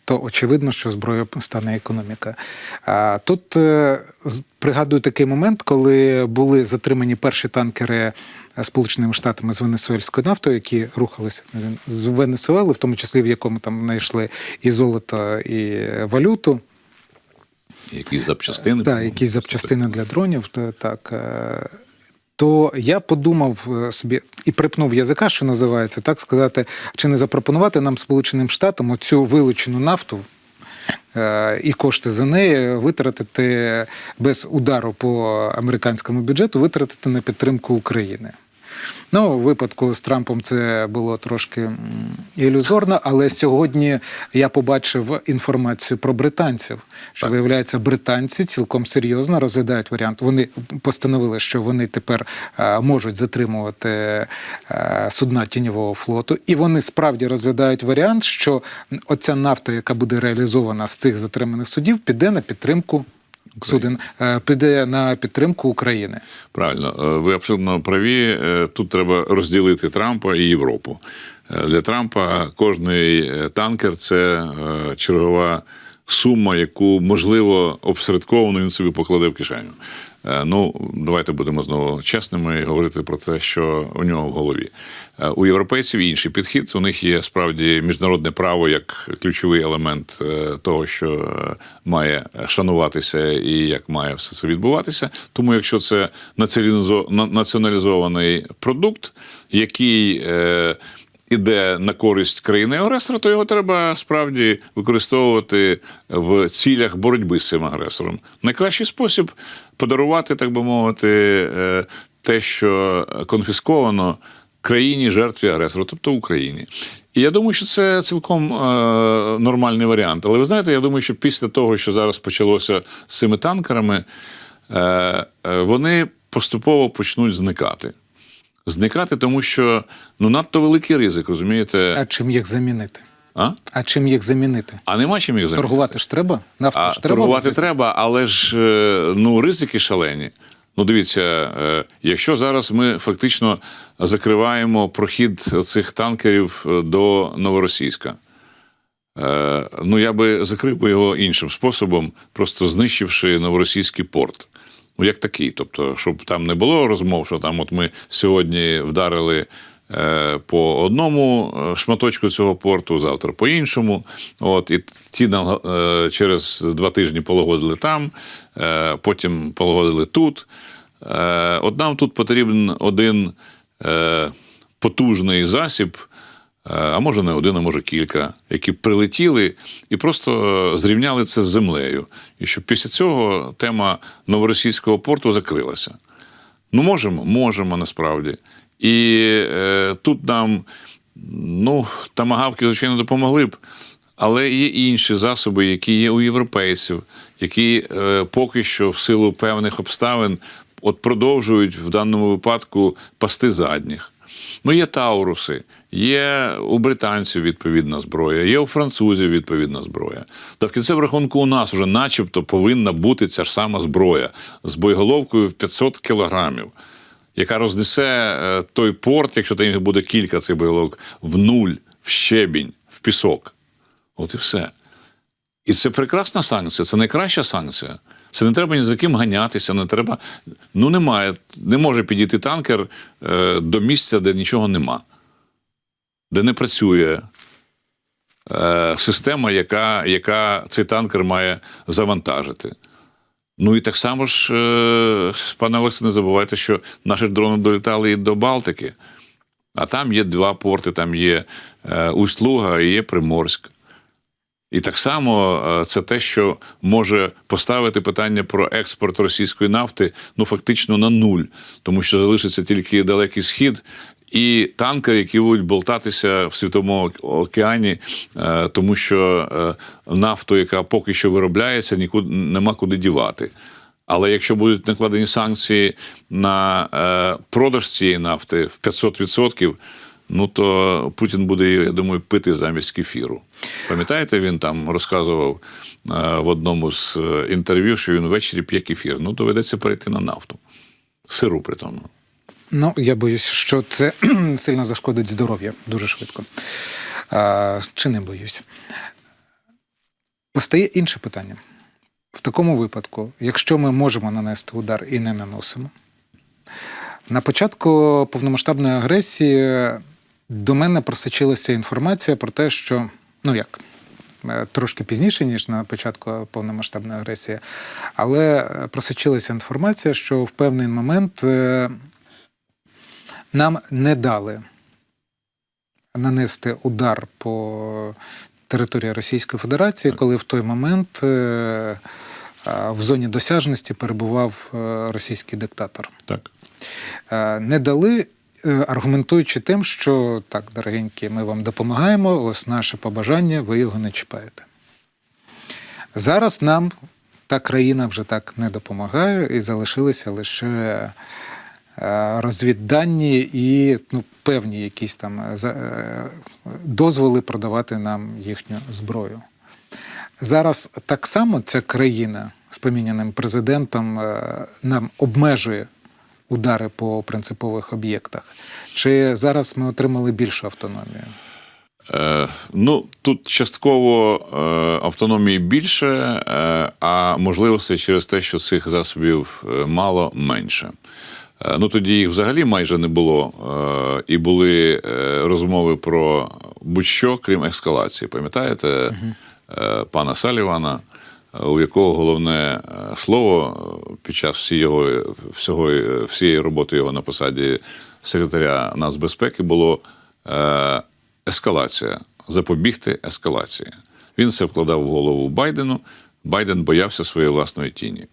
то очевидно, що зброєю стане економіка. Тут пригадую такий момент, коли були затримані перші танкери Сполученими Штатами з венесуельською нафтою, які рухалися з Венесуели, в тому числі в якому там знайшли і золото, і валюту. Якісь запчастини. Так, якісь запчастини для дронів. Так. То я подумав собі і припнув язика, що називається, так сказати, чи не запропонувати нам Сполученим Штатам оцю вилучену нафту і кошти за неї витратити без удару по американському бюджету, витратити на підтримку України. Ну, у випадку з Трампом це було трошки ілюзорно, але сьогодні я побачив інформацію про британців, що, виявляється, британці цілком серйозно розглядають варіант. Вони постановили, що вони тепер можуть затримувати судна тіньового флоту, і вони справді розглядають варіант, що оця нафта, яка буде реалізована з цих затриманих судів, піде на підтримку суден, піде на підтримку України. Правильно, ви абсолютно праві. Тут треба розділити Трампа і Європу. Для Трампа кожний танкер – це чергова сума, яку, можливо, обсередковано він собі покладе в кишеню. Ну, давайте будемо знову чесними і говорити про те, що у нього в голові. У європейців інший підхід. У них є справді міжнародне право як ключовий елемент того, що має шануватися і як має все це відбуватися. Тому якщо це націоналізований продукт, який іде на користь країни-агресора, то його треба справді використовувати в цілях боротьби з цим агресором. Найкращий спосіб подарувати, так би мовити, те, що конфісковано країні жертві агресора, тобто Україні. І я думаю, що це цілком нормальний варіант. Але ви знаєте, я думаю, що після того, що зараз почалося з цими танкерами, вони поступово почнуть зникати. Зникати, тому що надто великий ризик, розумієте? А чим їх замінити? А чим їх замінити? А нема чим їх замінити. Торгувати ж треба? Нафту ж треба? Торгувати треба, але ж ризики шалені. Дивіться, якщо зараз ми фактично закриваємо прохід цих танкерів до Новоросійська, я би закрив його іншим способом, просто знищивши Новоросійський порт. Як такий, тобто, щоб там не було розмов, що там от ми сьогодні вдарили по одному шматочку цього порту, завтра по іншому. І ті нам через 2 тижні полагодили там, потім полагодили тут. Нам тут потрібен один потужний засіб, а може не один, а може кілька, які прилетіли і просто зрівняли це з землею. І щоб після цього тема Новоросійського порту закрилася. Можемо насправді. І тут нам, томагавки, звичайно, допомогли б, але є інші засоби, які є у європейців, які поки що в силу певних обставин продовжують в даному випадку пасти задніх. Є Тауруси, є у британців відповідна зброя, є у французів відповідна зброя. Та в кінцевому рахунку у нас вже начебто повинна бути ця ж сама зброя з боєголовкою в 500 кілограмів, яка рознесе той порт, якщо там їх буде кілька цих боєголовок, в нуль, в щебінь, в пісок. І все. І це прекрасна санкція, це найкраща санкція. Це не треба ні за ким ганятися, не треба. Ну, немає. Не може підійти танкер до місця, де нічого нема, де не працює система, яка цей танкер має завантажити. Ну і так само ж, пане Олексе, не забувайте, що наші дрони долітали і до Балтики. А там є два порти, там є Усть-Луга і є Приморськ. І так само це те, що може поставити питання про експорт російської нафти, ну, фактично на нуль. Тому що залишиться тільки Далекий Схід і танкери, які будуть болтатися в Світовому океані, тому що нафту, яка поки що виробляється, нема куди дівати. Але якщо будуть накладені санкції на продаж цієї нафти в 500%, ну то Путін буде, я думаю, пити замість кефіру. Пам'ятаєте, він там розказував в одному з інтерв'ю, що він ввечері п'є кефір. Ну, доведеться перейти на нафту. Сиру при тому. Ну, я боюсь, що це сильно зашкодить здоров'ю дуже швидко. Чи не боюсь? Постає інше питання. В такому випадку, якщо ми можемо нанести удар і не наносимо, на початку повномасштабної агресії до мене просочилася інформація про те, що, ну як, трошки пізніше, ніж на початку повномасштабної агресії, але просочилася інформація, що в певний момент нам не дали нанести удар по території Російської Федерації, коли в той момент в зоні досяжності перебував російський диктатор. Так. Не дали, аргументуючи тим, що так, дорогенькі, ми вам допомагаємо, ось наше побажання, ви його не чіпаєте. Зараз нам та країна вже так не допомагає, і залишилися лише розвіддані і певні якісь там дозволи продавати нам їхню зброю. Зараз так само ця країна з поміняним президентом нам обмежує удари по принципових об'єктах. Чи зараз ми отримали більшу автономію? Ну, тут частково автономії більше, а можливостей через те, що цих засобів мало, менше. Ну, тоді їх взагалі майже не було, і були розмови про будь-що, крім ескалації. Пам'ятаєте пана Салівана, у якого головне слово під час всієї роботи його на посаді секретаря нацбезпеки було ескалація, запобігти ескалації. Він це вкладав в голову Байдену, Байден боявся своєї власної тіні.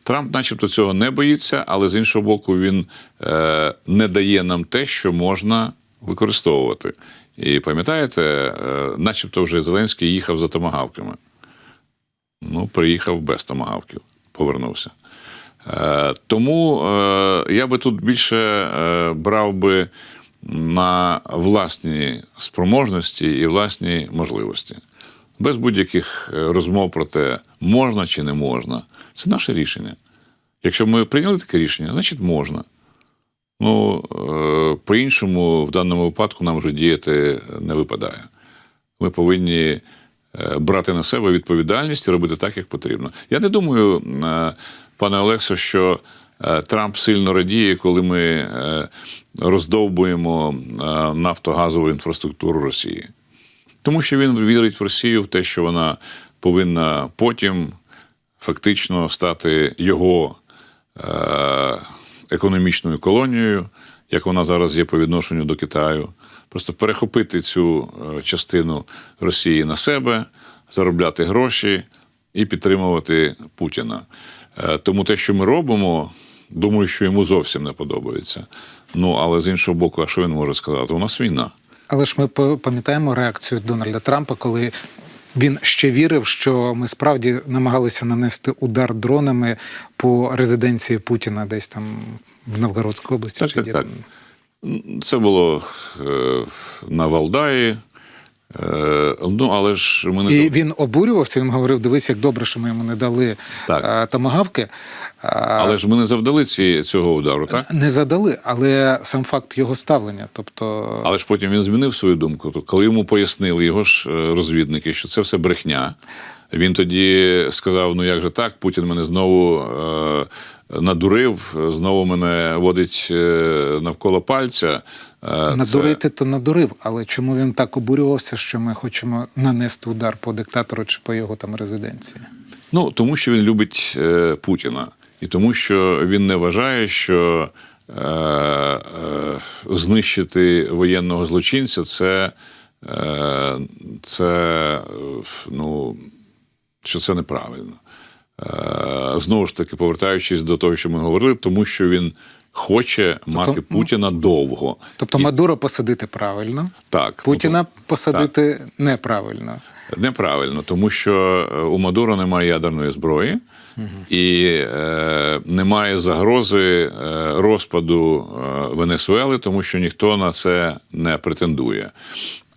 Трамп начебто цього не боїться, але з іншого боку він не дає нам те, що можна використовувати. І пам'ятаєте, начебто вже Зеленський їхав за томагавками. Ну, приїхав без томагавків, повернувся. Тому я би тут більше брав би на власні спроможності і власні можливості. Без будь-яких розмов про те, можна чи не можна. Це наше рішення. Якщо ми прийняли таке рішення, значить можна. Ну, по-іншому в даному випадку нам вже діяти не випадає. Ми повинні брати на себе відповідальність і робити так, як потрібно. Я не думаю, пане Олексо, що Трамп сильно радіє, коли ми роздовбуємо нафтогазову інфраструктуру Росії. Тому що він вірить в Росію, в те, що вона повинна потім фактично стати його економічною колонією, як вона зараз є по відношенню до Китаю. Просто перехопити цю частину Росії на себе, заробляти гроші і підтримувати Путіна. Тому те, що ми робимо, думаю, що йому зовсім не подобається. Ну, але з іншого боку, а що він може сказати? У нас війна. Але ж ми пам'ятаємо реакцію Дональда Трампа, коли він ще вірив, що ми справді намагалися нанести удар дронами по резиденції Путіна десь там в Новгородській області. Так. Це було на Валдаї. Ну, але ж ми не... І він обурювався, він говорив, дивись, як добре, що ми йому не дали томагавки. Але ж ми не завдали цього удару, так? Не задали, але сам факт його ставлення. Тобто... Але ж потім він змінив свою думку. Коли йому пояснили його ж розвідники, що це все брехня, Він тоді сказав, ну як же так, Путін мене знову надурив, знову мене водить навколо пальця. Надурити то надурив, але чому він так обурювався, що ми хочемо нанести удар по диктатору чи по його там резиденції? Ну, тому що він любить Путіна. І тому що він не вважає, що знищити воєнного злочинця що це неправильно. Знову ж таки, повертаючись до того, що ми говорили, тому що він хоче мати Путіна довго. Тобто Мадуро посадити правильно, так, Путіна посадити неправильно. Неправильно, тому що у Мадуро немає ядерної зброї і немає загрози розпаду Венесуели, тому що ніхто на це не претендує.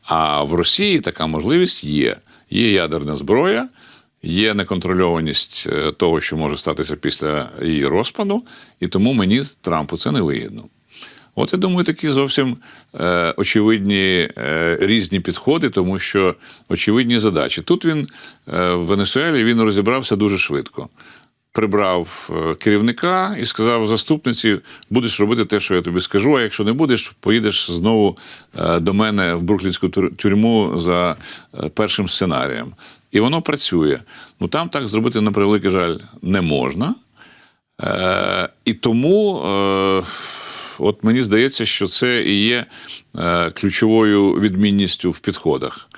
А в Росії така можливість є. Є ядерна зброя, є неконтрольованість того, що може статися після її розпаду, і тому мені, Трампу, це не вигідно. От, я думаю, такі зовсім очевидні різні підходи, тому що очевидні задачі. Тут він в Венесуелі він розібрався дуже швидко. Прибрав керівника і сказав заступниці, будеш робити те, що я тобі скажу, а якщо не будеш, поїдеш знову до мене в бруклінську тюрму за першим сценарієм. І воно працює. Ну там так зробити, на превеликий жаль, не можна. І тому... От мені здається, що це і є ключовою відмінністю в підходах.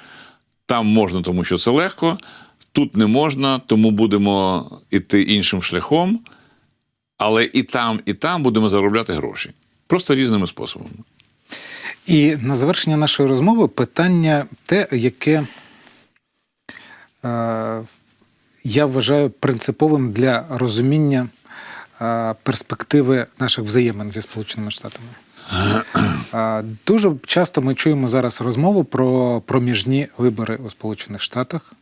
Там можна, тому що це легко, тут не можна, тому будемо йти іншим шляхом, але і там будемо заробляти гроші. Просто різними способами. І на завершення нашої розмови питання те, яке я вважаю принциповим для розуміння перспективи наших взаємин зі Сполученими Штатами. Дуже часто ми чуємо зараз розмову про проміжні вибори у Сполучених Штатах.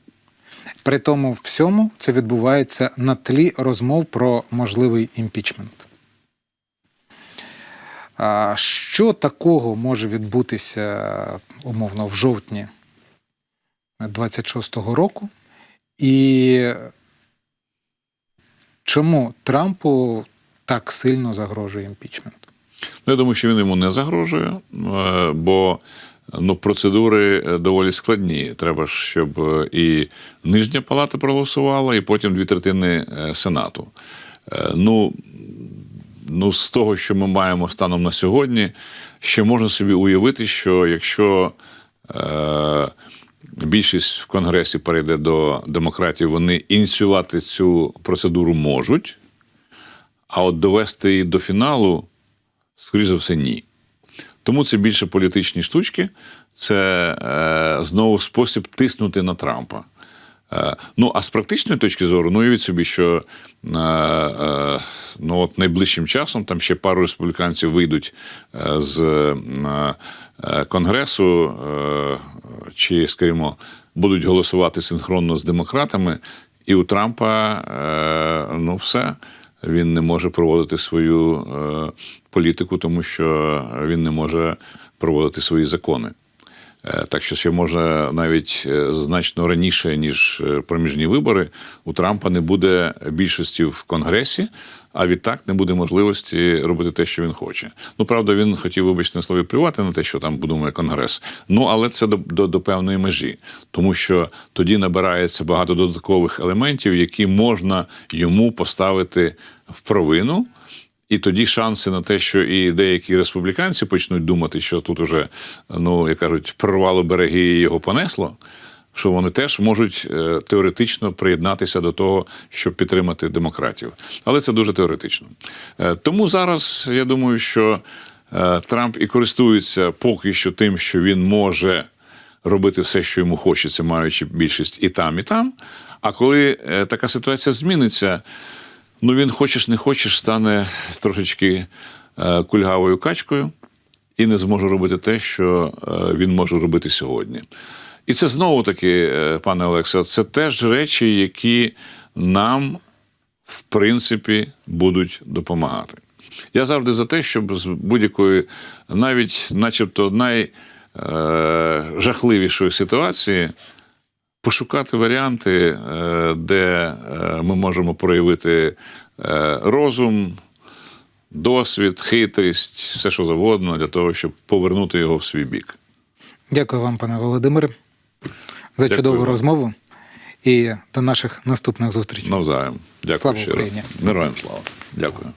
При тому всьому це відбувається на тлі розмов про можливий імпічмент. Що такого може відбутися, умовно, в жовтні 26-го року? І чому Трампу так сильно загрожує імпічмент? Я думаю, що він йому не загрожує, бо процедури доволі складні. Треба ж, щоб і нижня палата проголосувала, і потім 2/3 Сенату. З того, що ми маємо станом на сьогодні, ще можна собі уявити, що якщо більшість в Конгресі перейде до демократів, вони ініціювати цю процедуру можуть, а от довести її до фіналу, скоріше за все, ні. Тому це більше політичні штучки, це знову спосіб тиснути на Трампа. А з практичної точки зору, уявіть собі, що найближчим часом там ще пару республіканців вийдуть з Конгресу, чи, скажімо, будуть голосувати синхронно з демократами, і у Трампа, все, він не може проводити свою політику, тому що він не може проводити свої закони. Так що ще може навіть значно раніше, ніж проміжні вибори, у Трампа не буде більшості в Конгресі, а відтак не буде можливості робити те, що він хоче. Правда, він хотів, вибачте на слові, плювати на те, що там думає Конгрес. Але це до певної межі. Тому що тоді набирається багато додаткових елементів, які можна йому поставити в провину. І тоді шанси на те, що і деякі республіканці почнуть думати, що тут уже, як кажуть, прорвало береги і його понесло, що вони теж можуть теоретично приєднатися до того, щоб підтримати демократів. Але це дуже теоретично. Тому зараз, я думаю, що Трамп і користується поки що тим, що він може робити все, що йому хочеться, маючи більшість і там. А коли така ситуація зміниться, він хочеш не хочеш стане трошечки кульгавою качкою і не зможе робити те, що він може робити сьогодні. І це знову-таки, пане Олекса, це теж речі, які нам, в принципі, будуть допомагати. Я завжди за те, щоб з будь-якої, навіть начебто найжахливішої ситуації пошукати варіанти, де ми можемо проявити розум, досвід, хитрість, все що завгодно, для того, щоб повернути його в свій бік. Дякую вам, пане Володимире, за Дякую чудову вам. розмову і до наших наступних зустрічей. Навзаєм. Дякую Слава ще раз. Україні! Героям слава. Дякую.